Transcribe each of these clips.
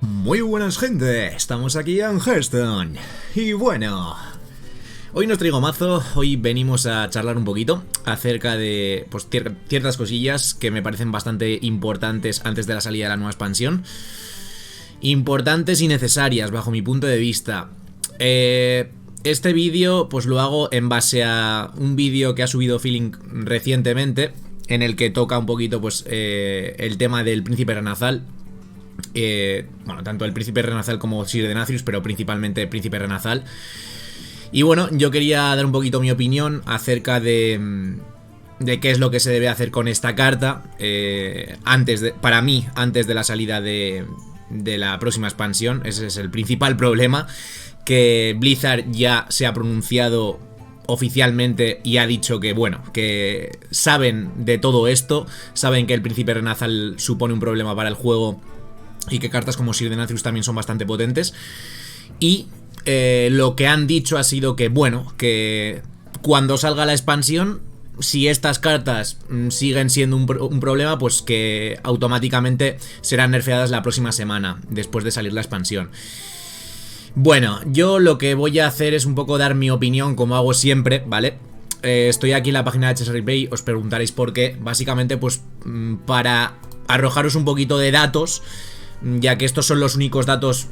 Muy buenas gente, estamos aquí en Hearthstone. Y bueno, hoy nos traigo mazo, hoy venimos a charlar un poquito acerca de pues, ciertas cosillas que me parecen bastante importantes antes de la salida de la nueva expansión. Importantes y necesarias bajo mi punto de vista. Este vídeo pues lo hago en base a un vídeo que ha subido Feeling recientemente, en el que toca un poquito pues el tema del Príncipe Renazal. Bueno, tanto el Príncipe Renazal como Sir Denathrius, pero principalmente el Príncipe Renazal. Y bueno, yo quería dar un poquito mi opinión acerca de qué es lo que se debe hacer con esta carta para mí, antes de la salida de la próxima expansión. Ese es el principal problema, que Blizzard ya se ha pronunciado oficialmente y ha dicho que, bueno, que saben de todo esto, saben que el Príncipe Renazal supone un problema para el juego y que cartas como Sir Denathrius también son bastante potentes. Y lo que han dicho ha sido que, bueno, que cuando salga la expansión, si estas cartas siguen siendo un problema, pues que automáticamente serán nerfeadas la próxima semana, después de salir la expansión. Bueno, yo lo que voy a hacer es un poco dar mi opinión, como hago siempre, ¿vale? Estoy aquí en la página de Chesapeake Bay, os preguntaréis por qué. Básicamente, pues para arrojaros un poquito de datos, ya que estos son los únicos datos,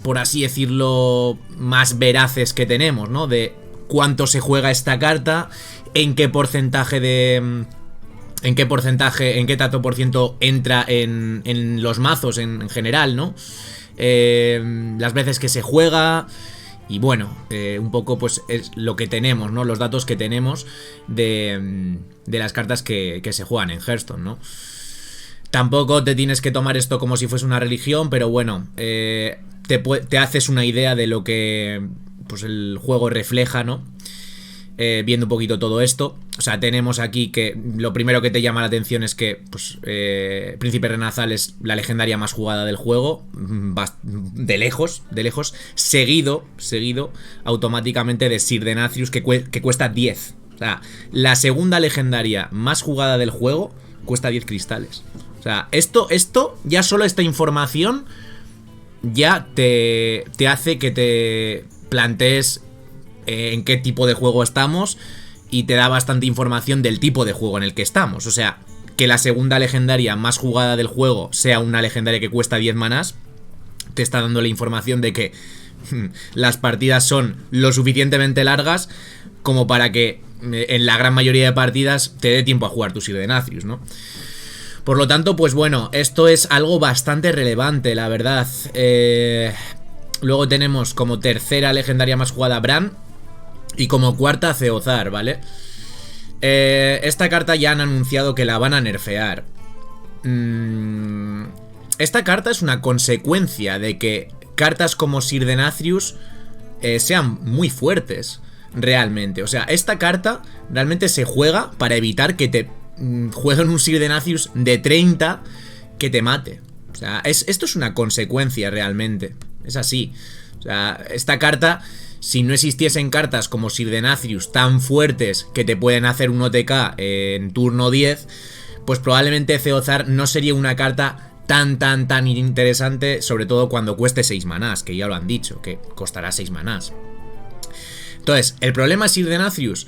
por así decirlo, más veraces que tenemos, ¿no? De cuánto se juega esta carta, en qué porcentaje en qué tanto por ciento entra en los mazos en general, ¿no? Las veces que se juega. Y bueno, un poco pues es lo que tenemos, ¿no? Los datos que tenemos de las cartas que se juegan en Hearthstone, ¿no? Tampoco te tienes que tomar esto como si fuese una religión, pero bueno, te haces una idea de lo que pues el juego refleja, ¿no? Viendo un poquito todo esto. O sea, tenemos aquí que lo primero que te llama la atención es que pues, Príncipe Renazal es la legendaria más jugada del juego, de lejos, seguido automáticamente de Sir Denathrius, que cuesta 10. O sea, la segunda legendaria más jugada del juego cuesta 10 cristales. O sea, esto ya solo esta información ya te hace que te plantees en qué tipo de juego estamos, y te da bastante información del tipo de juego en el que estamos. O sea, que la segunda legendaria más jugada del juego sea una legendaria que cuesta 10 manás, te está dando la información de que las partidas son lo suficientemente largas como para que en la gran mayoría de partidas te dé tiempo a jugar tu Sir Denathrius, ¿no? Por lo tanto, pues bueno, esto es algo bastante relevante, la verdad. Luego tenemos como tercera legendaria más jugada Bran, y como cuarta Ceozar, ¿vale? Esta carta ya han anunciado que la van a nerfear. Esta carta es una consecuencia de que cartas como Sir Denathrius sean muy fuertes, realmente. O sea, esta carta realmente se juega para evitar que te jueguen un Sir Denathrius de 30 que te mate. O sea, esto es una consecuencia realmente. Es así. O sea, esta carta, si no existiesen cartas como Sir Denathrius tan fuertes que te pueden hacer un OTK en turno 10, pues probablemente Ceozar no sería una carta tan interesante, sobre todo cuando cueste 6 manás, que ya lo han dicho, que costará 6 manás. Entonces, el problema de Sir Denathrius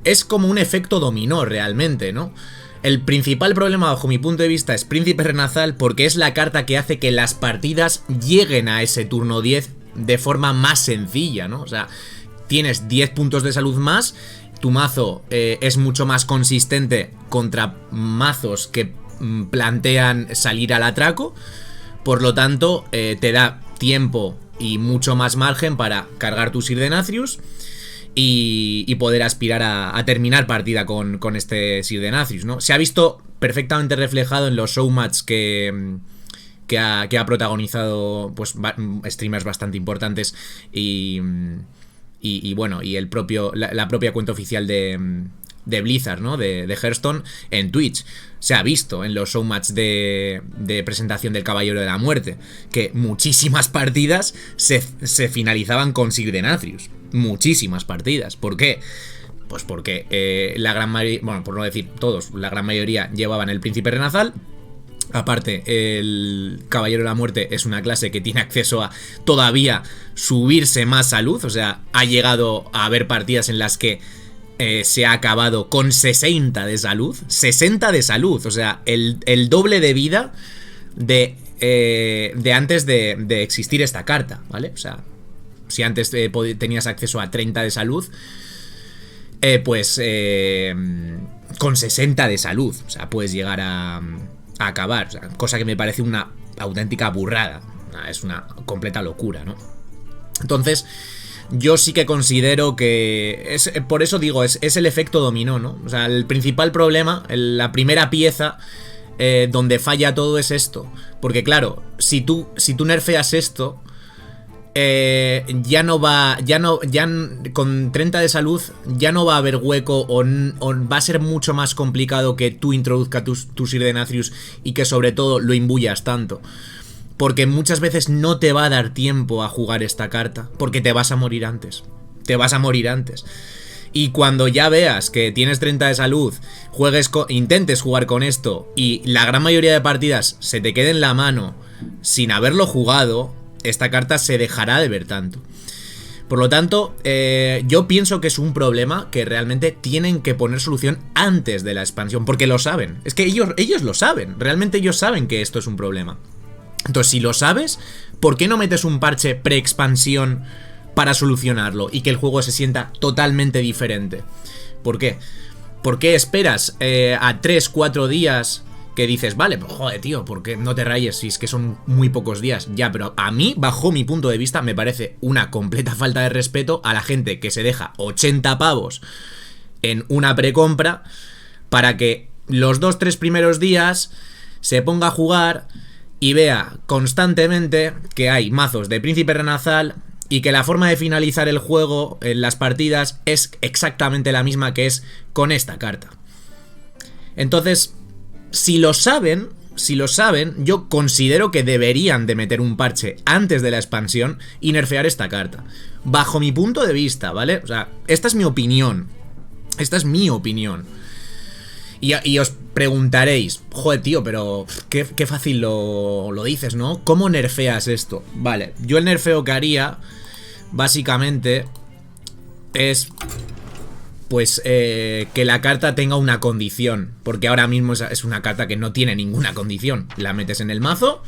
es como un efecto dominó realmente, ¿no? El principal problema bajo mi punto de vista es Príncipe Renazal, porque es la carta que hace que las partidas lleguen a ese turno 10 de forma más sencilla, ¿no? O sea, tienes 10 puntos de salud más, tu mazo es mucho más consistente contra mazos que plantean salir al atraco. Por lo tanto, te da tiempo y mucho más margen para cargar tu Sir Denathrius y poder aspirar a terminar partida con este Sir Denathrius, ¿no? Se ha visto perfectamente reflejado en los showmatch que ha protagonizado pues streamers bastante importantes y bueno, y la propia cuenta oficial de Blizzard, ¿no? De Hearthstone en Twitch. Se ha visto en los showmatch de presentación del Caballero de la Muerte que muchísimas partidas se finalizaban con Sir Denathrius. Muchísimas partidas. ¿Por qué? Pues porque la gran mayoría, bueno, por no decir todos, la gran mayoría llevaban el Príncipe Renazal Aparte, el Caballero de la Muerte es una clase que tiene acceso a todavía subirse más salud. O sea, ha llegado a haber partidas en las que se ha acabado con 60 de salud. 60 de salud, o sea, el doble de vida de antes de existir esta carta, ¿vale? O sea, si antes tenías acceso a 30 de salud, pues con 60 de salud, o sea, puedes llegar a acabar, o sea, cosa que me parece una auténtica burrada, es una completa locura, ¿no? Entonces, yo sí que considero que por eso digo, es el efecto dominó, ¿no? O sea, el principal problema, la primera pieza donde falla todo es esto, porque claro, si tú nerfeas esto, con 30 de salud ya no va a haber hueco o va a ser mucho más complicado que tú introduzcas tu Sir Denathrius y que sobre todo lo imbuyas tanto, porque muchas veces no te va a dar tiempo a jugar esta carta, porque te vas a morir antes, y cuando ya veas que tienes 30 de salud, intentes jugar con esto y la gran mayoría de partidas se te quede en la mano sin haberlo jugado, esta carta se dejará de ver tanto. Por lo tanto, yo pienso que es un problema que realmente tienen que poner solución antes de la expansión, porque lo saben. Es que ellos lo saben, realmente ellos saben que esto es un problema. Entonces, si lo sabes, ¿por qué no metes un parche pre-expansión para solucionarlo y que el juego se sienta totalmente diferente? ¿Por qué? ¿Por qué esperas a 3-4 días que dices, vale, pues joder, tío, ¿por qué no te rayes si es que son muy pocos días? Ya, pero a mí, bajo mi punto de vista, me parece una completa falta de respeto a la gente que se deja 80 pavos en una precompra para que los 2-3 primeros días se ponga a jugar y vea constantemente que hay mazos de Príncipe Renazal y que la forma de finalizar el juego en las partidas es exactamente la misma que es con esta carta. Entonces, si lo saben, yo considero que deberían de meter un parche antes de la expansión y nerfear esta carta. Bajo mi punto de vista, ¿vale? O sea, esta es mi opinión. Y os preguntaréis, joder, tío, pero qué fácil lo dices, ¿no? ¿Cómo nerfeas esto? Vale, yo el nerfeo que haría, básicamente, es pues que la carta tenga una condición, porque ahora mismo es una carta que no tiene ninguna condición. La metes en el mazo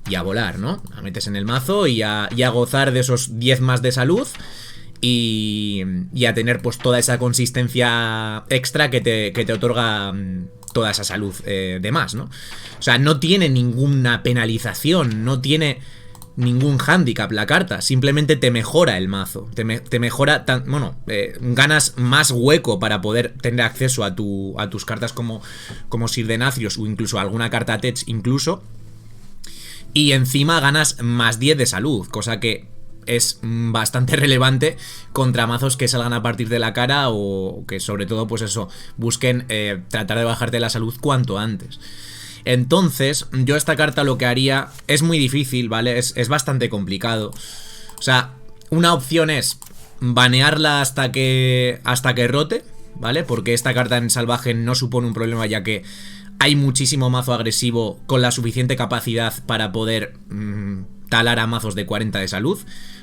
y a volar, ¿no? La metes en el mazo y a gozar de esos 10 más de salud y a tener pues toda esa consistencia extra que te otorga toda esa salud de más, ¿no? O sea, no tiene ninguna penalización, no tiene ningún handicap la carta, simplemente te mejora el mazo, te mejora, ganas más hueco para poder tener acceso a tus cartas como Sir Denathrius o incluso alguna carta tech incluso, y encima ganas más 10 de salud, cosa que es bastante relevante contra mazos que salgan a partir de la cara o que sobre todo pues eso, busquen tratar de bajarte la salud cuanto antes. Entonces, yo esta carta lo que haría es muy difícil, ¿vale? Es bastante complicado. O sea, una opción es banearla hasta que rote, ¿vale? Porque esta carta en salvaje no supone un problema, ya que hay muchísimo mazo agresivo con la suficiente capacidad para poder talar a mazos de 40 de salud.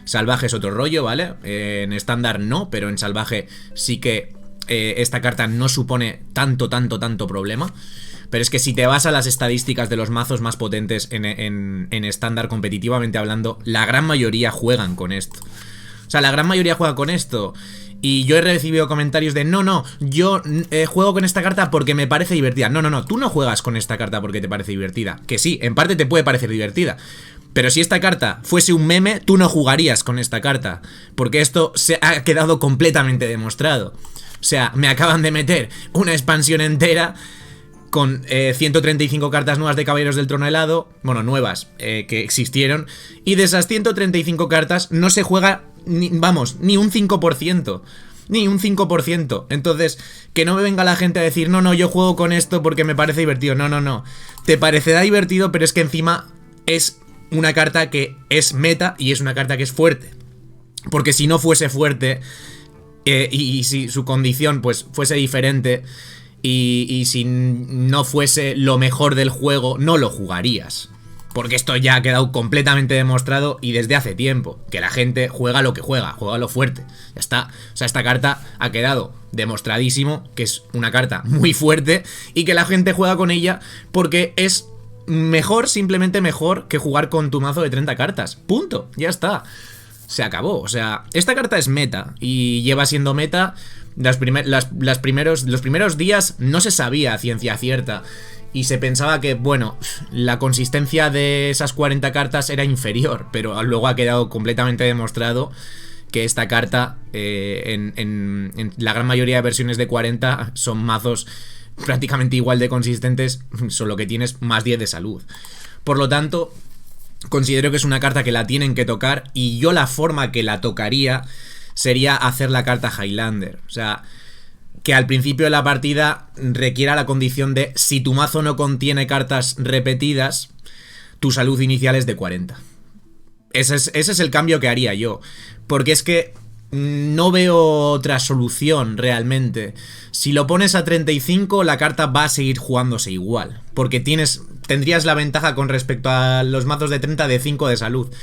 Salvaje es otro rollo, ¿vale? En estándar no, pero en salvaje sí que esta carta no supone tanto problema. Pero es que si te vas a las estadísticas de los mazos más potentes en estándar competitivamente hablando, la gran mayoría juegan con esto. O sea, la gran mayoría juega con esto. Y yo he recibido comentarios de no, yo juego con esta carta porque me parece divertida. No, tú no juegas con esta carta porque te parece divertida. Que sí, en parte te puede parecer divertida. Pero si esta carta fuese un meme, tú no jugarías con esta carta. Porque esto se ha quedado completamente demostrado. O sea, me acaban de meter una expansión entera con 135 cartas nuevas de Caballeros del Trono Helado, bueno, nuevas, que existieron, y de esas 135 cartas no se juega, ni un 5%, ni un 5%, entonces, que no me venga la gente a decir, no, yo juego con esto porque me parece divertido, no, te parecerá divertido, pero es que encima es una carta que es meta y es una carta que es fuerte, porque si no fuese fuerte, y si su condición pues fuese diferente, y si no fuese lo mejor del juego, no lo jugarías. Porque esto ya ha quedado completamente demostrado y desde hace tiempo. Que la gente juega lo que juega lo fuerte. Ya está. O sea, esta carta ha quedado demostradísimo que es una carta muy fuerte y que la gente juega con ella porque es mejor, simplemente mejor que jugar con tu mazo de 30 cartas. Punto. Ya está. Se acabó. O sea, esta carta es meta y lleva siendo meta. Los primeros días no se sabía a ciencia cierta. Y se pensaba que, bueno, la consistencia de esas 40 cartas era inferior, pero luego ha quedado completamente demostrado que esta carta, en la gran mayoría de versiones de 40, son mazos prácticamente igual de consistentes, solo que tienes más 10 de salud. Por lo tanto, considero que es una carta que la tienen que tocar, y yo la forma que la tocaría sería hacer la carta Highlander. O sea, que al principio de la partida requiera la condición de si tu mazo no contiene cartas repetidas, tu salud inicial es de 40. Ese es el cambio que haría yo. Porque es que no veo otra solución realmente. Si lo pones a 35, la carta va a seguir jugándose igual. Porque tendrías la ventaja con respecto a los mazos de 30 de 5 de salud.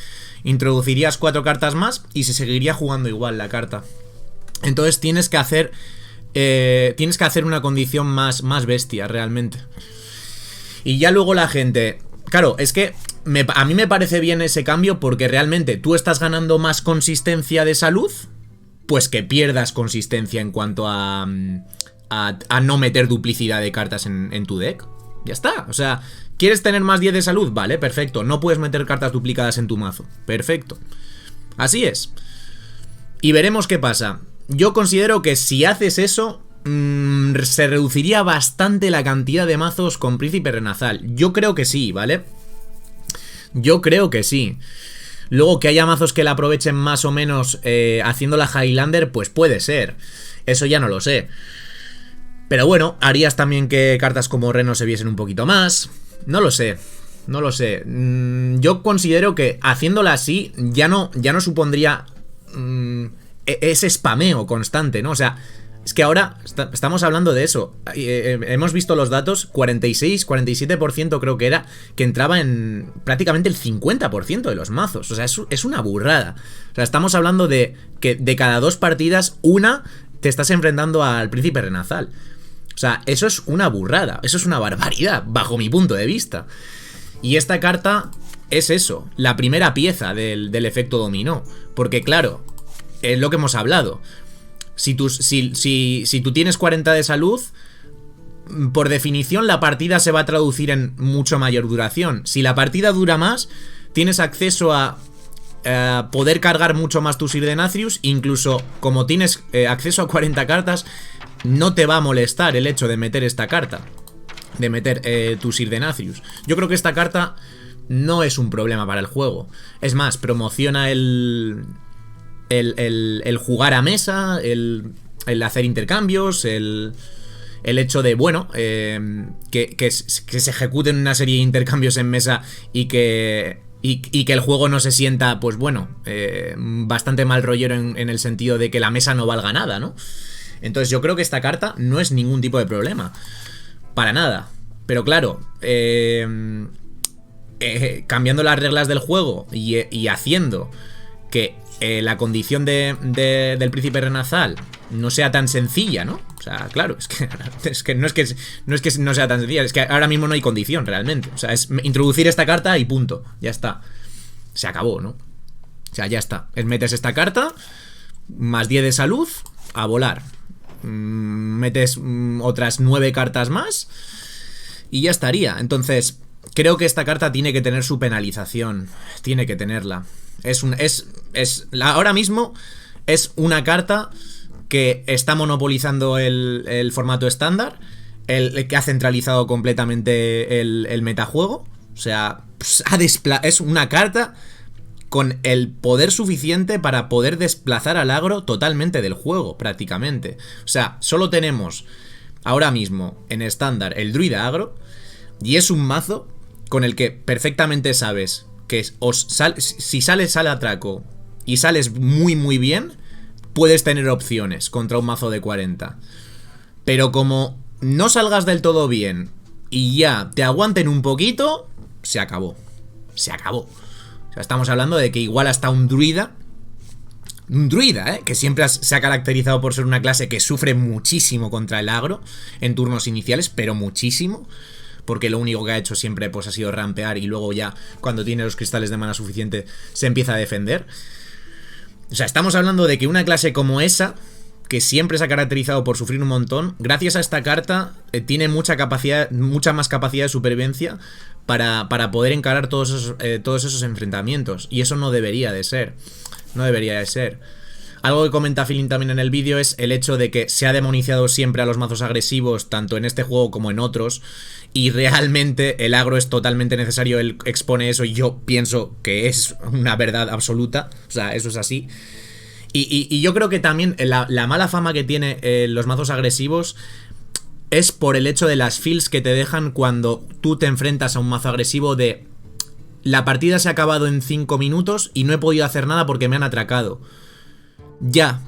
Introducirías 4 cartas más y se seguiría jugando igual la carta. Entonces tienes que hacer una condición más bestia realmente. Y ya luego la gente... Claro, es que a mí me parece bien ese cambio porque realmente tú estás ganando más consistencia de salud, pues que pierdas consistencia en cuanto a no meter duplicidad de cartas en tu deck. Ya está, o sea, ¿quieres tener más 10 de salud? Vale, perfecto. No puedes meter cartas duplicadas en tu mazo. Perfecto. Así es. Y veremos qué pasa. Yo considero que si haces eso, se reduciría bastante la cantidad de mazos con Príncipe Renazal. Yo creo que sí, ¿vale? Yo creo que sí. Luego que haya mazos que la aprovechen más o menos haciendo la Highlander, pues puede ser. Eso ya no lo sé. Pero bueno, harías también que cartas como Reno se viesen un poquito más. No lo sé. No lo sé. Yo considero que haciéndola así ya no supondría ese spameo constante, ¿no? O sea, es que ahora estamos hablando de eso. Hemos visto los datos, 46, 47% creo que era, que entraba en prácticamente el 50% de los mazos. O sea, es una burrada. O sea, estamos hablando de que de cada 2 partidas, una te estás enfrentando al Príncipe Renazal. O sea, eso es una burrada, eso es una barbaridad, bajo mi punto de vista. Y esta carta es eso, la primera pieza del efecto dominó. Porque claro, es lo que hemos hablado. Si tú tienes 40 de salud, por definición la partida se va a traducir en mucho mayor duración. Si la partida dura más, tienes acceso a poder cargar mucho más tu Sir Denathrius. Incluso como tienes acceso a 40 cartas, no te va a molestar el hecho de meter esta carta, de meter tu Sir Denathrius. Yo creo que esta carta no es un problema para el juego. Es más, promociona el jugar a mesa, el hacer intercambios, el hecho de, bueno, que se ejecuten una serie de intercambios en mesa y que el juego no se sienta, pues bueno, bastante mal rollero en el sentido de que la mesa no valga nada, ¿no? Entonces yo creo que esta carta no es ningún tipo de problema. Para nada. Pero claro, cambiando las reglas del juego y haciendo que la condición del Príncipe Renazal no sea tan sencilla, ¿no? O sea, claro, es que no es que no sea tan sencilla, es que ahora mismo no hay condición realmente. O sea, es introducir esta carta y punto. Ya está. Se acabó, ¿no? O sea, ya está. Metes esta carta, más 10 de salud, a volar. Metes otras 9 cartas más y ya estaría. Entonces, creo que esta carta tiene que tener su penalización. Tiene que tenerla. Ahora mismo es una carta que está monopolizando el formato estándar, el que ha centralizado completamente el metajuego. O sea, es una carta con el poder suficiente para poder desplazar al agro totalmente del juego, prácticamente. O sea, solo tenemos ahora mismo en estándar el druida agro, y es un mazo con el que perfectamente sabes que si sales al atraco y sales muy muy bien, puedes tener opciones contra un mazo de 40. Pero como no salgas del todo bien y ya te aguanten un poquito, se acabó. Se acabó. O sea, estamos hablando de que igual hasta un druida, que siempre se ha caracterizado por ser una clase que sufre muchísimo contra el agro en turnos iniciales, pero muchísimo, porque lo único que ha hecho siempre pues ha sido rampear y luego ya cuando tiene los cristales de mana suficiente se empieza a defender. O sea, estamos hablando de que una clase como esa, que siempre se ha caracterizado por sufrir un montón, gracias a esta carta tiene mucha más capacidad de supervivencia para poder encarar todos esos enfrentamientos. Y eso no debería de ser. No debería de ser. Algo que comenta Feeling también en el vídeo es el hecho de que se ha demonizado siempre a los mazos agresivos, tanto en este juego como en otros, y realmente el agro es totalmente necesario. Él expone eso y yo pienso que es una verdad absoluta. O sea, eso es así. Y yo creo que también la mala fama que tiene los mazos agresivos es por el hecho de las feels que te dejan cuando tú te enfrentas a un mazo agresivo de... La partida se ha acabado en 5 minutos y no he podido hacer nada porque me han atracado. Ya,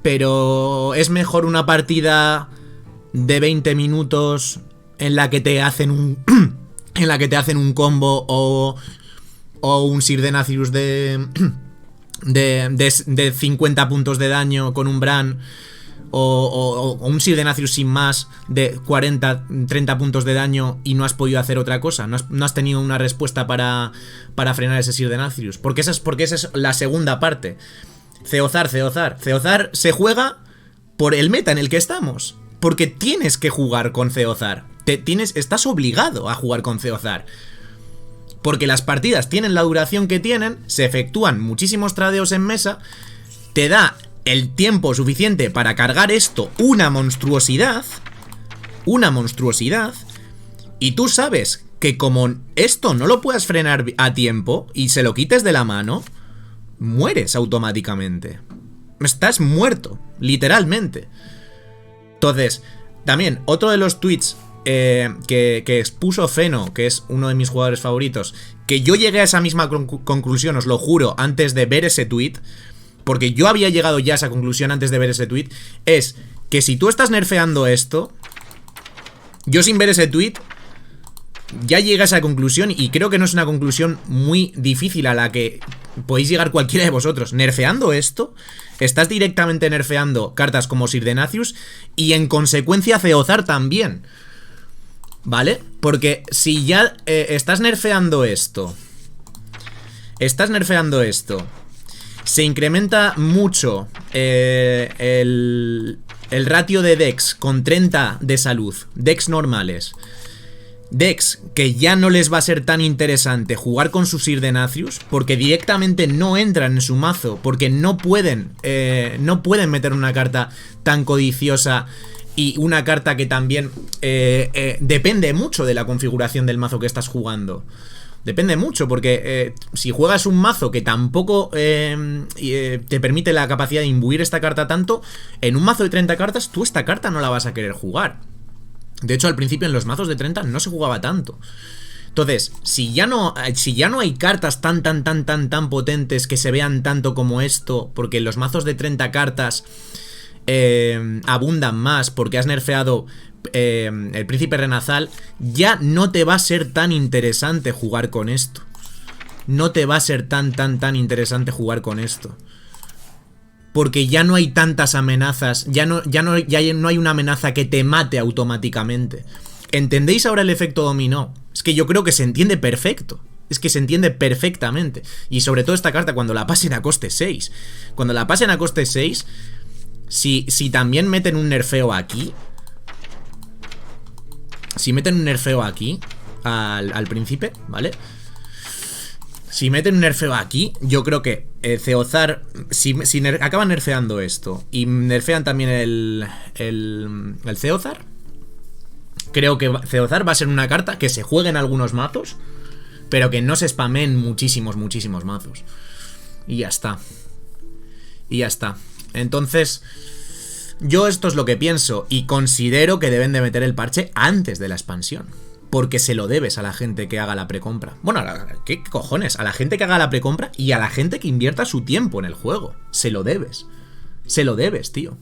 pero es mejor una partida de 20 minutos en la que te hacen un... en la que te hacen un combo o un Sirdenacius de 50 puntos de daño con un Bran o un Sirdenacius sin más de 40, 30 puntos de daño y no has podido hacer otra cosa, no has tenido una respuesta para frenar ese Sirdenacius, porque esa es la segunda parte. Ceozar se juega por el meta en el que estamos, porque tienes que jugar con Ceozar, estás obligado a jugar con Ceozar. Porque las partidas tienen la duración que tienen, se efectúan muchísimos tradeos en mesa, te da el tiempo suficiente para cargar esto, una monstruosidad, y tú sabes que como esto no lo puedas frenar a tiempo y se lo quites de la mano, mueres automáticamente. Estás muerto, literalmente. Entonces, también, otro de los tweets que expuso Feno, que es uno de mis jugadores favoritos, que yo llegué a esa misma conclusión, os lo juro, antes de ver ese tweet, porque yo había llegado ya a esa conclusión antes de ver ese tweet, es que si tú estás nerfeando esto, yo sin ver ese tweet ya llegué a esa conclusión, y creo que no es una conclusión muy difícil a la que podéis llegar cualquiera de vosotros. Nerfeando esto, estás directamente nerfeando cartas como Sirdenacius y en consecuencia Ceozar también, ¿vale? Porque si ya estás nerfeando esto, se incrementa mucho el ratio de Dex con 30 de salud, Dex normales, Dex que ya no les va a ser tan interesante jugar con sus Sirdenacius, porque directamente no entran en su mazo, porque no pueden meter una carta tan codiciosa. Y una carta que también depende mucho de la configuración del mazo que estás jugando. Depende mucho, porque si juegas un mazo que tampoco te permite la capacidad de imbuir esta carta tanto, en un mazo de 30 cartas, tú esta carta no la vas a querer jugar. De hecho, al principio en los mazos de 30 no se jugaba tanto. Entonces, si ya no hay cartas tan potentes que se vean tanto como esto, porque los mazos de 30 cartas abundan más porque has nerfeado el Príncipe Renazal, ya no te va a ser tan interesante jugar con esto. No te va a ser tan interesante jugar con esto, porque ya no hay tantas amenazas, ya no hay una amenaza que te mate automáticamente. ¿Entendéis ahora el efecto dominó? Es que yo creo que se entiende perfecto. Es que se entiende perfectamente. Y sobre todo esta carta cuando la pasen a coste 6. Cuando la pasen a coste 6, si también meten un nerfeo aquí, si meten un nerfeo aquí al príncipe, ¿vale? Si meten un nerfeo aquí, yo creo que Ceozar, si acaban nerfeando esto y nerfean también el Ceozar, creo que Ceozar va a ser una carta que se juegue en algunos mazos, pero que no se spamen muchísimos mazos. Y ya está. Entonces, yo esto es lo que pienso, y considero que deben de meter el parche antes de la expansión, porque se lo debes a la gente que haga la precompra. Bueno, ¿qué cojones? A la gente que haga la precompra y a la gente que invierta su tiempo en el juego. Se lo debes, tío.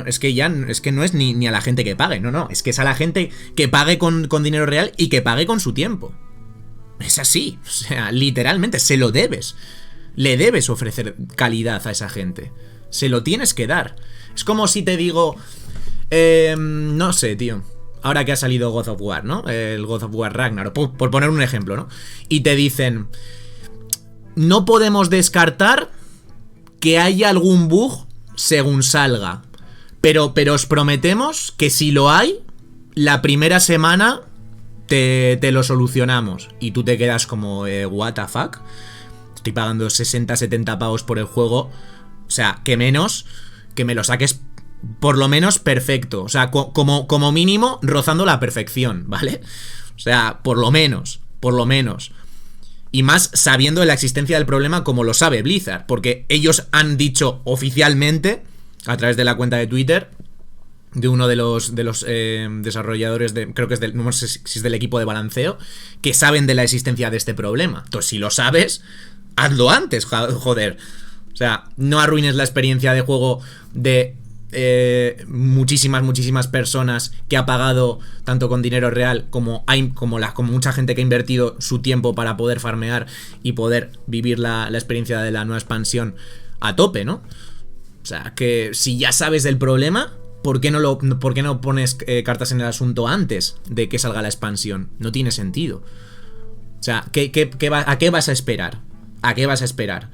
Es que ya es que no es ni a la gente que pague, no, es que es a la gente que pague con dinero real y que pague con su tiempo. Es así, o sea, literalmente, se lo debes. Le debes ofrecer calidad a esa gente. Se lo tienes que dar. Es como si te digo... no sé, tío. Ahora que ha salido God of War, ¿no? El God of War Ragnarok, por poner un ejemplo, ¿no? Y te dicen... No podemos descartar que haya algún bug según salga. Pero os prometemos que si lo hay, la primera semana te lo solucionamos. Y tú te quedas como, what the fuck. Estoy pagando 60, 70 pavos por el juego. O sea, que menos, que me lo saques por lo menos perfecto. O sea, como mínimo rozando la perfección, ¿vale? O sea, por lo menos. Y más sabiendo de la existencia del problema como lo sabe Blizzard. Porque ellos han dicho oficialmente, a través de la cuenta de Twitter, de uno de los desarrolladores de... Creo que es no sé si es del equipo de balanceo, que saben de la existencia de este problema. Entonces, si lo sabes, hazlo antes, joder. O sea, no arruines la experiencia de juego de muchísimas personas que ha pagado tanto con dinero real como mucha gente que ha invertido su tiempo para poder farmear y poder vivir la experiencia de la nueva expansión a tope, ¿no? O sea, que si ya sabes del problema, ¿por qué no pones cartas en el asunto antes de que salga la expansión? No tiene sentido. O sea, ¿a qué vas a esperar? ¿A qué vas a esperar?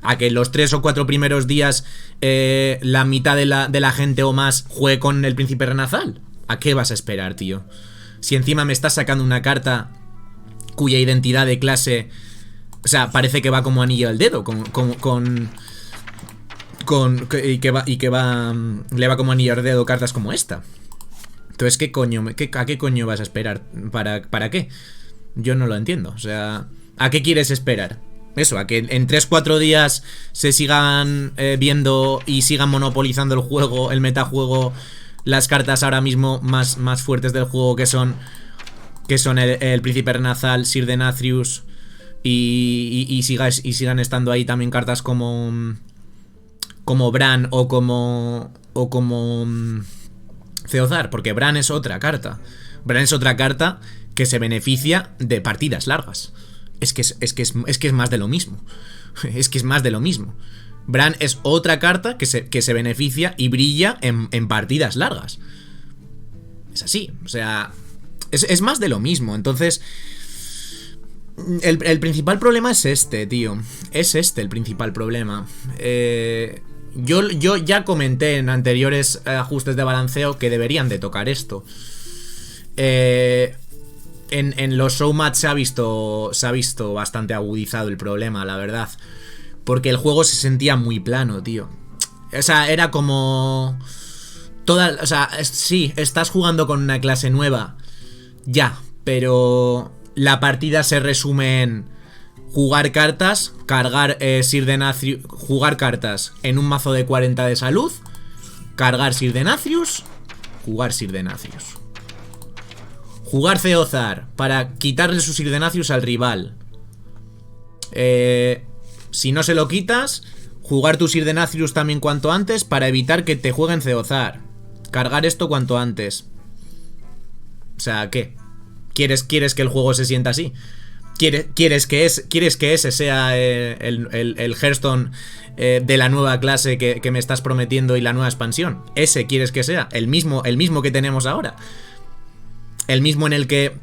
¿A que los 3 o 4 primeros días la mitad de la gente o más juegue con el príncipe Renazal? ¿A qué vas a esperar, tío? Si encima me estás sacando una carta cuya identidad de clase... O sea, parece que va como anillo al dedo, le va como anillo al dedo cartas como esta. Entonces, ¿a qué coño vas a esperar? ¿Para qué? Yo no lo entiendo. O sea, ¿a qué quieres esperar? Eso, a que en 3-4 días se sigan viendo y sigan monopolizando el juego, el metajuego, las cartas ahora mismo más fuertes del juego, que son el príncipe Renazal, Sir Denathrius, y sigan estando ahí también cartas como Bran o como Theodzar, porque Bran es otra carta. Bran es otra carta que se beneficia de partidas largas. Es que es más de lo mismo. Es que es más de lo mismo. Bran es otra carta que se beneficia y brilla en partidas largas. Es así, o sea, es más de lo mismo. Entonces, el principal problema es este, tío. Es este el principal problema. Yo ya comenté en anteriores ajustes de balanceo que deberían de tocar esto. En los showmatch se ha visto bastante agudizado el problema, la verdad. Porque el juego se sentía muy plano, tío. O sea, era como... O sea, sí, estás jugando con una clase nueva. Ya, pero la partida se resume en jugar cartas, cargar Sir Denathrius, jugar cartas en un mazo de 40 de salud, cargar Sir Denathrius, jugar Sir Denathrius. Jugar Theodzar para quitarle su Sir Denathrius al rival. Si no se lo quitas, jugar tu Sir Denathrius también cuanto antes para evitar que te jueguen Theodzar. Cargar esto cuanto antes. O sea, ¿qué? ¿Quieres que el juego se sienta así? ¿Quieres que ese sea el Hearthstone de la nueva clase que me estás prometiendo y la nueva expansión? ¿Ese quieres que sea? El mismo que tenemos ahora. El mismo en el que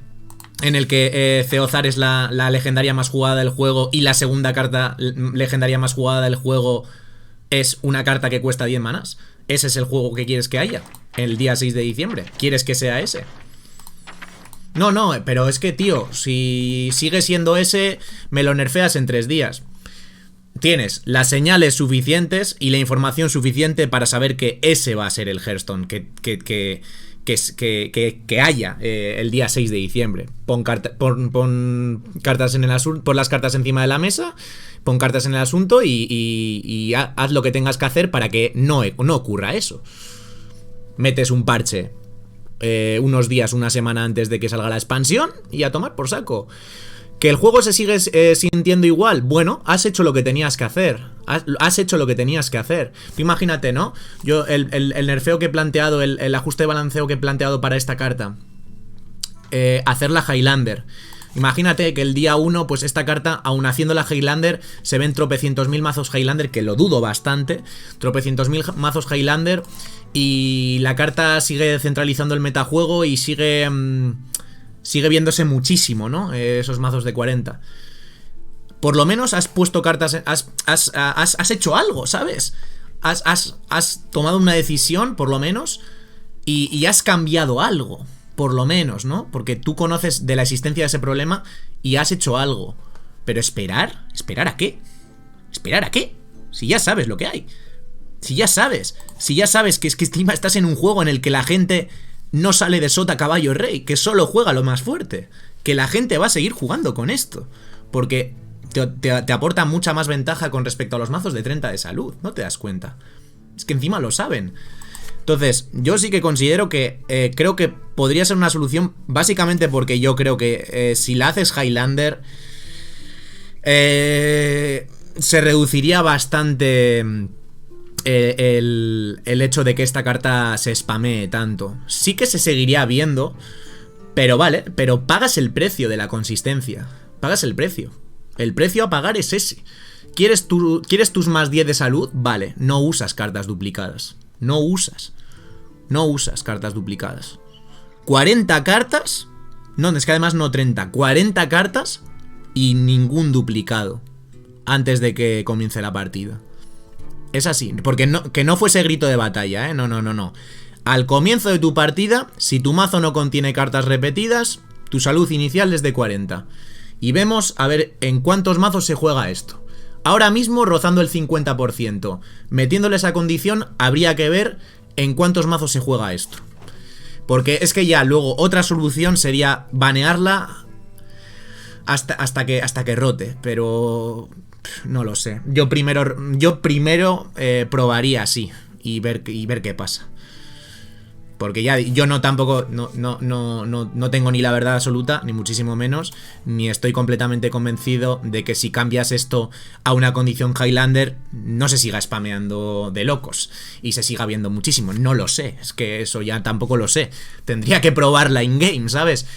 Theodzar es la legendaria más jugada del juego y la segunda carta legendaria más jugada del juego es una carta que cuesta 10 manás. ¿Ese es el juego que quieres que haya el día 6 de diciembre? ¿Quieres que sea ese? No, pero es que, tío, si sigue siendo ese, me lo nerfeas en 3 días. Tienes las señales suficientes y la información suficiente para saber que ese va a ser el Hearthstone que haya el día 6 de diciebre. Pon cartas en el asunto, pon las cartas encima de la mesa, pon cartas en el asunto y haz lo que tengas que hacer para que no ocurra eso. Metes un parche unos días, una semana antes de que salga la expansión y a tomar por saco. ¿Que el juego se sigue sintiendo igual? Bueno, has hecho lo que tenías que hacer. Has hecho lo que tenías que hacer. Tú imagínate, ¿no? Yo, el nerfeo que he planteado, el ajuste de balanceo que he planteado para esta carta, hacer la Highlander. Imagínate que el día 1, pues esta carta, aun haciendo la Highlander, se ven tropecientos mil mazos Highlander, que lo dudo bastante. Tropecientos mil mazos Highlander. Y la carta sigue centralizando el metajuego y sigue viéndose muchísimo, ¿no? Esos mazos de 40. Por lo menos has puesto cartas, has hecho algo, ¿sabes? Has tomado una decisión, por lo menos, y has cambiado algo, por lo menos, ¿no? Porque tú conoces de la existencia de ese problema y has hecho algo. Pero ¿esperar? ¿Esperar a qué? ¿Esperar a qué? Si ya sabes lo que hay. Si ya sabes que es que estás en un juego en el que la gente no sale de sota, caballo, rey, que solo juega lo más fuerte, que la gente va a seguir jugando con esto, porque te aporta mucha más ventaja con respecto a los mazos de 30 de salud, ¿no te das cuenta? Es que encima lo saben. Entonces, yo sí que considero que creo que podría ser una solución, básicamente porque yo creo que si la haces Highlander, se reduciría bastante el hecho de que esta carta se spamee tanto. Sí que se seguiría viendo, pero vale, pero pagas el precio de la consistencia. Pagas el precio. El precio a pagar es ese. ¿Quieres tus más 10 de salud? Vale, no usas cartas duplicadas. No usas cartas duplicadas. 40 cartas. No, es que además no 30. 40 cartas y ningún duplicado antes de que comience la partida. Es así, porque que no fuese grito de batalla, ¿eh? No. Al comienzo de tu partida, si tu mazo no contiene cartas repetidas, tu salud inicial es de 40. Y vemos a ver en cuántos mazos se juega esto. Ahora mismo rozando el 50%. Metiéndole esa condición, habría que ver en cuántos mazos se juega esto. Porque es que ya luego otra solución sería banearla hasta que rote. Pero no lo sé. Yo primero probaría así y ver qué pasa. Porque ya yo no tengo ni la verdad absoluta, ni muchísimo menos, ni estoy completamente convencido de que si cambias esto a una condición Highlander no se siga spameando de locos y se siga viendo muchísimo. No lo sé, es que eso ya tampoco lo sé. Tendría que probarla in-game, ¿sabes?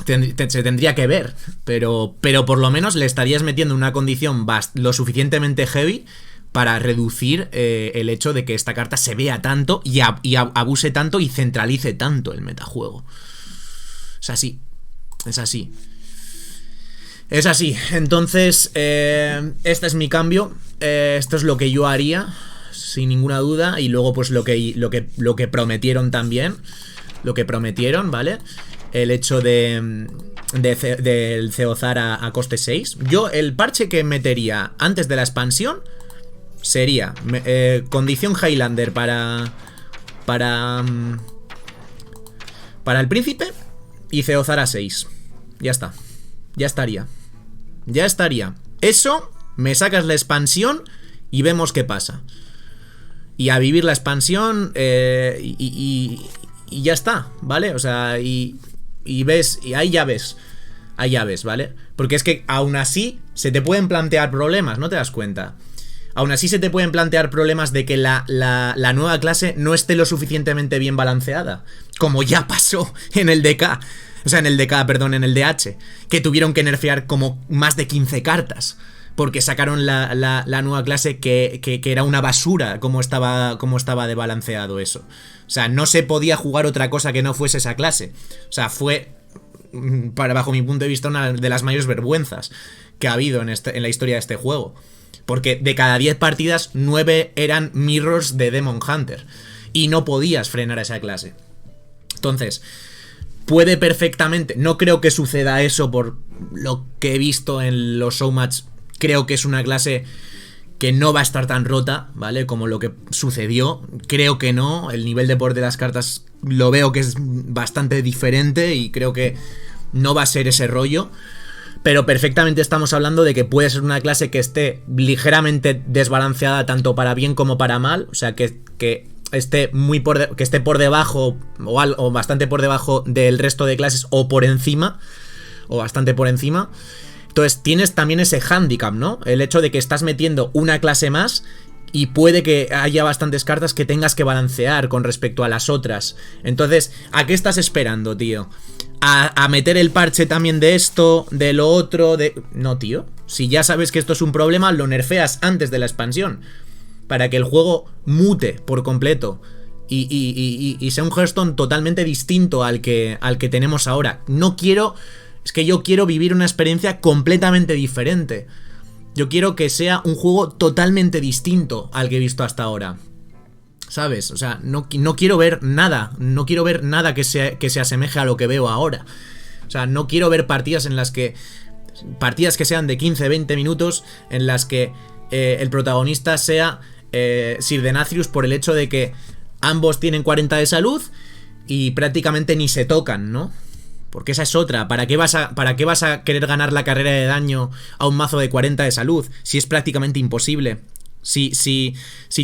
Se tendría que ver, pero por lo menos le estarías metiendo una condición lo suficientemente heavy para reducir el hecho de que esta carta se vea tanto y abuse tanto y centralice tanto el metajuego. Es así. Entonces, este es mi cambio. Esto es lo que yo haría, sin ninguna duda. Y luego, pues lo que prometieron también. Lo que prometieron, ¿vale? El hecho del Ceozar a coste 6. Yo, el parche que metería antes de la expansión sería condición Highlander para el príncipe y Ceozar a 6. Ya está. Ya estaría. Eso, me sacas la expansión y vemos qué pasa. Y a vivir la expansión y ya está, ¿vale? O sea, y ves, y ahí ya ves, ¿vale? Porque es que aún así se te pueden plantear problemas, ¿no te das cuenta? Aún así se te pueden plantear problemas de que la nueva clase no esté lo suficientemente bien balanceada, como ya pasó en el DK. O sea, en el DH, que tuvieron que nerfear como más de 15 cartas, porque sacaron la nueva clase que era una basura como estaba de balanceado eso. O sea, no se podía jugar otra cosa que no fuese esa clase. O sea, fue, bajo mi punto de vista, una de las mayores vergüenzas que ha habido en la historia de este juego. Porque de cada 10 partidas, 9 eran mirrors de Demon Hunter. Y no podías frenar a esa clase. Entonces, puede perfectamente... No creo que suceda eso por lo que he visto en los showmatch. Creo que es una clase que no va a estar tan rota, ¿vale? Como lo que sucedió. Creo que no. El nivel de poder de las cartas lo veo que es bastante diferente y creo que no va a ser ese rollo. Pero perfectamente estamos hablando de que puede ser una clase que esté ligeramente desbalanceada tanto para bien como para mal. O sea, que esté por debajo o bastante por debajo del resto de clases o por encima. o bastante por encima. Entonces tienes también ese handicap, ¿no? El hecho de que estás metiendo una clase más y puede que haya bastantes cartas que tengas que balancear con respecto a las otras. Entonces, ¿a qué estás esperando, tío? ¿A meter el parche también de esto, de lo otro, de...? No, tío. Si ya sabes que esto es un problema, lo nerfeas antes de la expansión, para que el juego mute por completo y sea un Hearthstone totalmente distinto al que tenemos ahora. No quiero... Es que yo quiero vivir una experiencia completamente diferente. Yo quiero que sea un juego totalmente distinto al que he visto hasta ahora. ¿Sabes? O sea, no quiero ver nada. No quiero ver nada que se asemeje a lo que veo ahora. O sea, no quiero ver partidas en las que... Partidas que sean de 15-20 minutos en las que el protagonista sea Sir Denathrius, por el hecho de que ambos tienen 40 de salud y prácticamente ni se tocan, ¿no? Porque esa es otra. ¿Para qué vas a querer ganar la carrera de daño a un mazo de 40 de salud si es prácticamente imposible? Si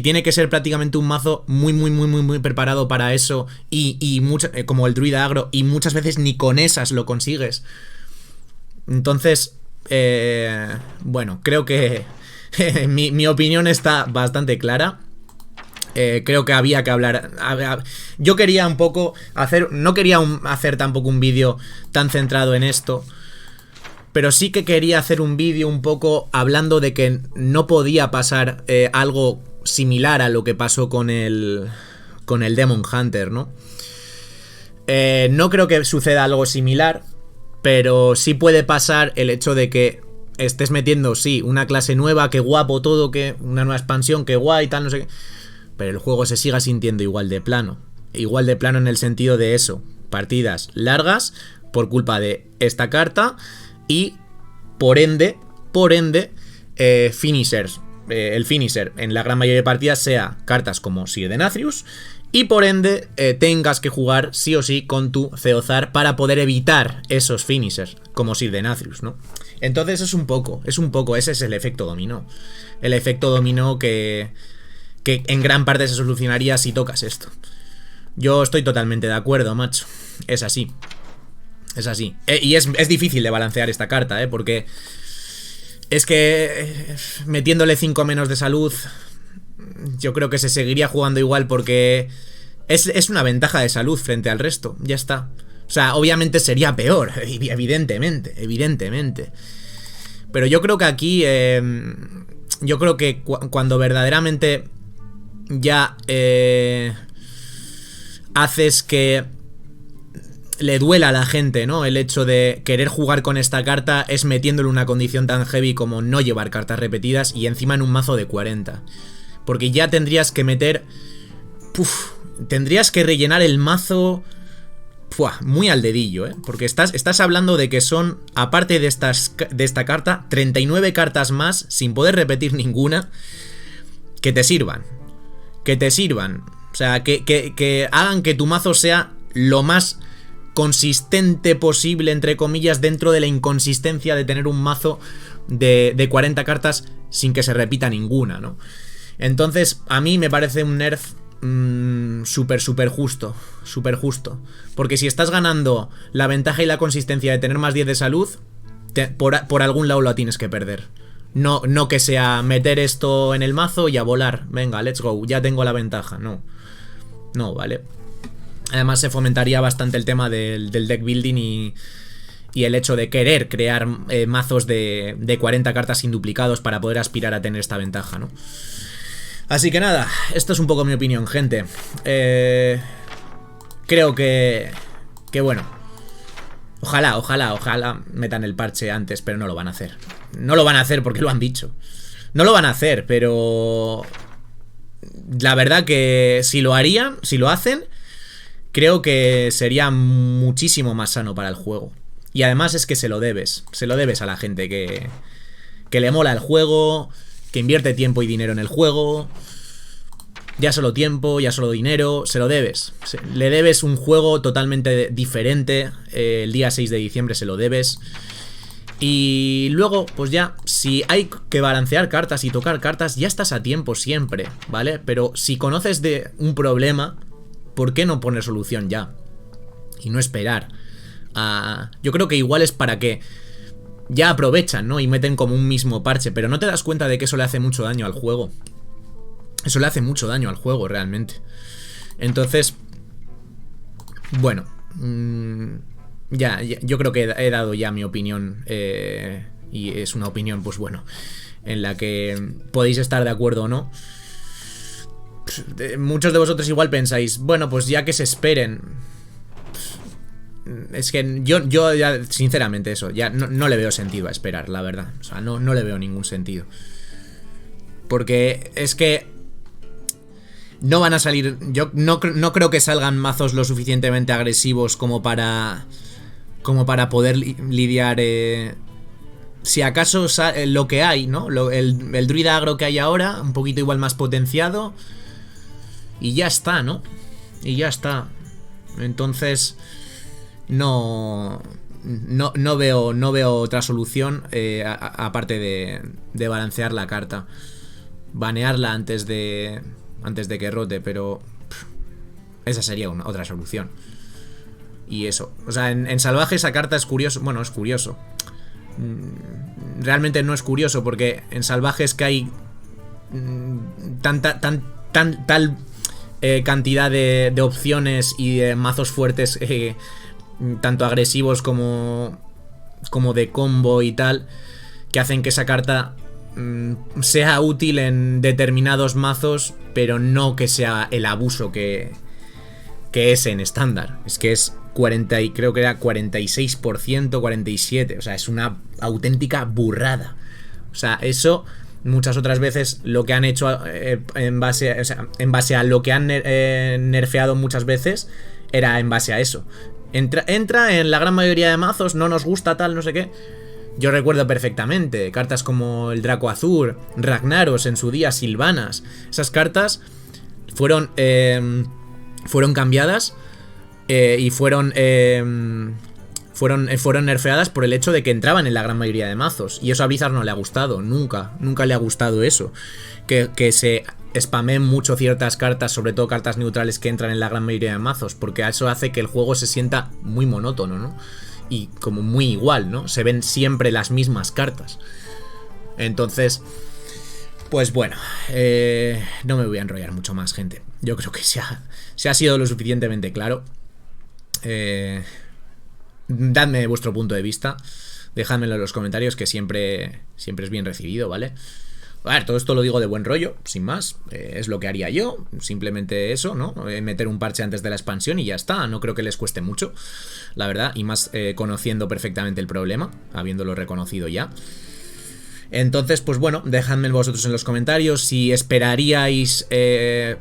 tiene que ser prácticamente un mazo muy preparado para eso y como el druida agro, y muchas veces ni con esas lo consigues. Entonces, bueno, creo que mi opinión está bastante clara. Creo que había que hablar. Yo quería un poco hacer... No quería hacer tampoco un vídeo tan centrado en esto, pero sí que quería hacer un vídeo un poco hablando de que no podía pasar algo similar a lo que pasó con el Demon Hunter, ¿no? No creo que suceda algo similar, pero sí puede pasar el hecho de que estés metiendo, sí, una clase nueva, que guapo todo, que una nueva expansión, que guay, tal, no sé qué, pero el juego se siga sintiendo igual de plano. Igual de plano en el sentido de eso. Partidas largas por culpa de esta carta y por ende, finishers. El finisher en la gran mayoría de partidas sea cartas como Sir Denathrius y por ende tengas que jugar sí o sí con tu Theozzar para poder evitar esos finishers como Sir Denathrius, ¿no? Entonces es un poco, ese es el efecto dominó. El efecto dominó que en gran parte se solucionaría si tocas esto. Yo estoy totalmente de acuerdo, macho. Es así. Es así. Y es difícil de balancear esta carta, porque es que metiéndole 5 menos de salud, yo creo que se seguiría jugando igual porque es una ventaja de salud frente al resto. Ya está. O sea, obviamente sería peor, evidentemente. Pero yo creo que aquí... yo creo que cuando verdaderamente ya haces que le duela a la gente, ¿no? El hecho de querer jugar con esta carta es metiéndole una condición tan heavy como no llevar cartas repetidas y encima en un mazo de 40. Porque ya tendrías que meter... tendrías que rellenar el mazo... muy al dedillo, porque estás hablando de que son, aparte de esta carta, 39 cartas más, sin poder repetir ninguna, que te sirvan. O sea, que hagan que tu mazo sea lo más consistente posible, entre comillas, dentro de la inconsistencia de tener un mazo de 40 cartas sin que se repita ninguna, ¿no? Entonces, a mí me parece un nerf súper justo. Porque si estás ganando la ventaja y la consistencia de tener más 10 de salud, por algún lado la tienes que perder. No que sea meter esto en el mazo y a volar. Venga, let's go, ya tengo la ventaja. No, vale. Además se fomentaría bastante el tema del deck building y el hecho de querer crear mazos de 40 cartas induplicados para poder aspirar a tener esta ventaja, ¿no? Así que nada, esto es un poco mi opinión, gente. Creo que bueno, ojalá metan el parche antes, pero no lo van a hacer. No lo van a hacer porque lo han dicho. No lo van a hacer, pero la verdad que si lo hacen, creo que sería muchísimo más sano para el juego. Y además es que se lo debes a la gente que le mola el juego, que invierte tiempo y dinero en el juego. Ya solo tiempo, ya solo dinero, se lo debes. Le debes un juego totalmente diferente. El día 6 de diciembre se lo debes. Y luego, pues ya, si hay que balancear cartas y tocar cartas, ya estás a tiempo siempre, ¿vale? Pero si conoces de un problema, ¿por qué no poner solución ya? Y no esperar Yo creo que igual es para que ya aprovechan, ¿no? Y meten como un mismo parche, pero no te das cuenta de que eso le hace mucho daño al juego. Eso le hace mucho daño al juego, realmente. Entonces, bueno, yo creo que he dado ya mi opinión, y es una opinión, pues bueno, en la que podéis estar de acuerdo o no. Muchos de vosotros igual pensáis, bueno, pues ya que se esperen. Es que yo ya, sinceramente, eso, ya no le veo sentido a esperar, la verdad. O sea, no le veo ningún sentido. Porque es que no van a salir. Yo no creo que salgan mazos lo suficientemente agresivos como para poder lidiar. Si acaso lo que hay, ¿no? El druida agro que hay ahora, un poquito igual más potenciado. Y ya está, ¿no? Y ya está. Entonces, no veo otra solución, aparte de balancear la carta. Banearla antes de que rote, pero esa sería otra solución. Y eso, o sea, en salvaje esa carta es curioso. Bueno, es curioso. Realmente no es curioso, porque en salvaje es que hay tal cantidad de opciones y de mazos fuertes, tanto agresivos como de combo y tal, que hacen que esa carta sea útil en determinados mazos, pero no que sea el abuso que es en estándar. Es que es 40 y creo que era 46%, 47%, o sea, es una auténtica burrada. O sea, eso muchas otras veces lo que han hecho en base a lo que han nerfeado muchas veces era en base a eso. Entra en la gran mayoría de mazos, no nos gusta tal, no sé qué. Yo recuerdo perfectamente cartas como el Draco Azur, Ragnaros en su día, Sylvanas. Esas cartas fueron cambiadas y fueron nerfeadas por el hecho de que entraban en la gran mayoría de mazos. Y eso a Blizzard no le ha gustado, nunca le ha gustado eso. Que se spamen mucho ciertas cartas, sobre todo cartas neutrales que entran en la gran mayoría de mazos, porque eso hace que el juego se sienta muy monótono, ¿no? Y como muy igual, ¿no? Se ven siempre las mismas cartas. Entonces, pues bueno, no me voy a enrollar mucho más, gente. Yo creo que se ha sido lo suficientemente claro. Dadme vuestro punto de vista, dejádmelo en los comentarios, que siempre es bien recibido, ¿vale? A ver, todo esto lo digo de buen rollo, sin más, es lo que haría yo, simplemente eso, ¿no? Meter un parche antes de la expansión y ya está, no creo que les cueste mucho, la verdad, y más conociendo perfectamente el problema, habiéndolo reconocido ya. Entonces, pues bueno, dejadme vosotros en los comentarios si esperaríais 3,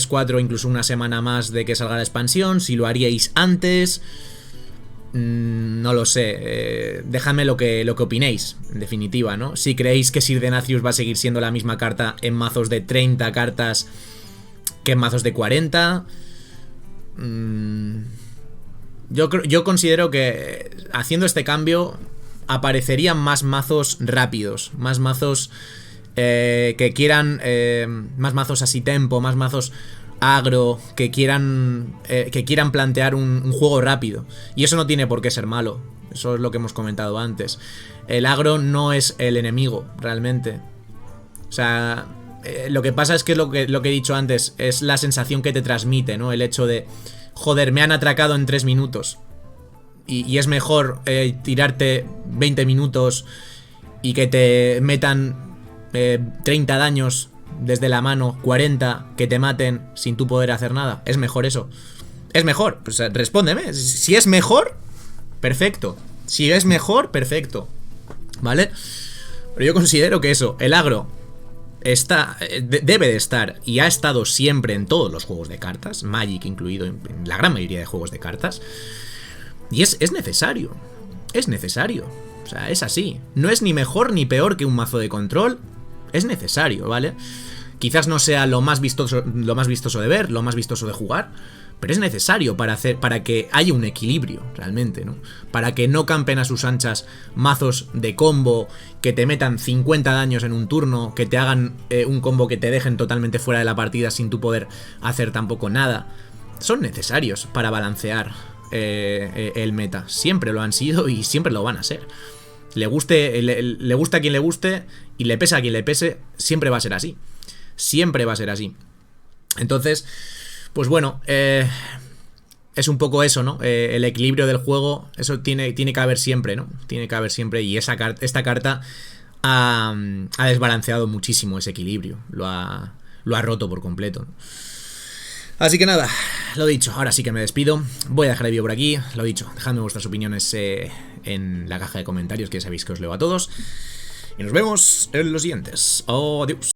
4, incluso una semana más de que salga la expansión, si lo haríais antes. No lo sé, dejadme lo que opinéis, en definitiva, ¿no? Si creéis que Sir Denacius va a seguir siendo la misma carta en mazos de 30 cartas que en mazos de 40. Yo considero que haciendo este cambio aparecerían más mazos rápidos, más mazos que quieran, más mazos así tempo, más mazos agro, que quieran plantear un juego rápido. Y eso no tiene por qué ser malo. Eso es lo que hemos comentado antes. El agro no es el enemigo, realmente. O sea, lo que pasa es que lo que he dicho antes es la sensación que te transmite, ¿no? El hecho de, joder, me han atracado en 3 minutos. Y es mejor tirarte 20 minutos y que te metan 30 daños desde la mano, 40, que te maten sin tú poder hacer nada. ¿Es mejor eso? ¿Es mejor? Pues respóndeme. Si es mejor, perfecto. Si es mejor, perfecto. ¿Vale? Pero yo considero que eso, el agro debe de estar y ha estado siempre en todos los juegos de cartas, Magic incluido en la gran mayoría de juegos de cartas. Y es necesario. Es necesario. O sea, es así. No es ni mejor ni peor que un mazo de control. Es necesario, ¿vale? Quizás no sea lo más vistoso de ver, lo más vistoso de jugar, pero es necesario para que haya un equilibrio, realmente, ¿no? Para que no campen a sus anchas mazos de combo que te metan 50 daños en un turno, que te hagan un combo que te dejen totalmente fuera de la partida sin tú poder hacer tampoco nada. Son necesarios para balancear el meta. Siempre lo han sido y siempre lo van a ser. Le guste a quien le guste y le pese a quien le pese, siempre va a ser así. Siempre va a ser así. Entonces, pues bueno, es un poco eso, ¿no? El equilibrio del juego, eso tiene que haber siempre, ¿no? Tiene que haber siempre, y esta carta ha desbalanceado muchísimo ese equilibrio. Lo ha roto por completo, ¿no? Así que nada, lo dicho, ahora sí que me despido. Voy a dejar el vídeo por aquí, lo dicho, dejadme vuestras opiniones en la caja de comentarios, que ya sabéis que os leo a todos. Y nos vemos en los siguientes. Adiós.